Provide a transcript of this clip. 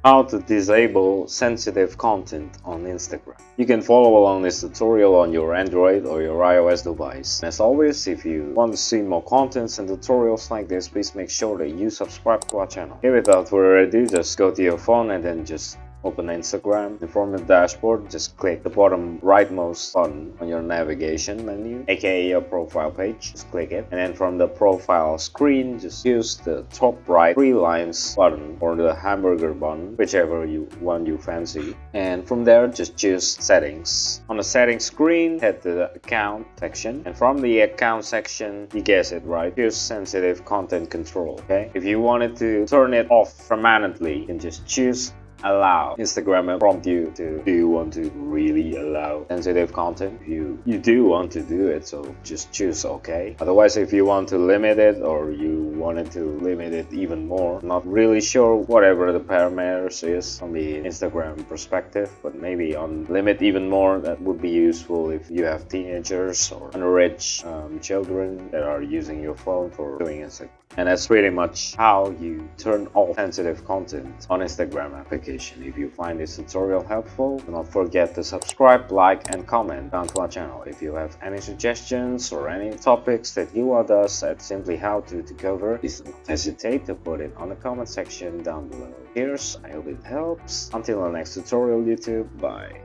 how to disable sensitive content on Instagram. You can follow along this tutorial on your Android or your iOS device. As always, if you want to see more contents and tutorials like this, please make sure that you subscribe to our channel. Okay, without further ado, just go to your phone and then just open Instagram, and from the dashboard, just click the bottom rightmost button on your navigation menu, aka your profile page. Just click it, and then from the profile screen, just use the top right 3 lines button or the hamburger button, whichever one you fancy. And from there, just choose settings. On the settings screen, head to the account section, and from the account section, you guessed it right, choose sensitive content control. Okay, if you wanted to turn it off permanently, you can just choose allow. Instagram will prompt you to, do you want to really allow sensitive content? You do want to do it, so just choose OK. Otherwise, if you want to limit it or you wanted to limit it even more, not really sure whatever the parameters is from the Instagram perspective, but maybe on limit even more, that would be useful if you have teenagers or underage children that are using your phone for doing Instagram. And that's pretty much how you turn off sensitive content on Instagram application. If you find this tutorial helpful, do not forget to subscribe, like, and comment down to our channel. If you have any suggestions or any topics that you want us at Simply How to cover, please don't hesitate to put it on the comment section down below. Cheers, I hope it helps. Until the next tutorial, YouTube, bye.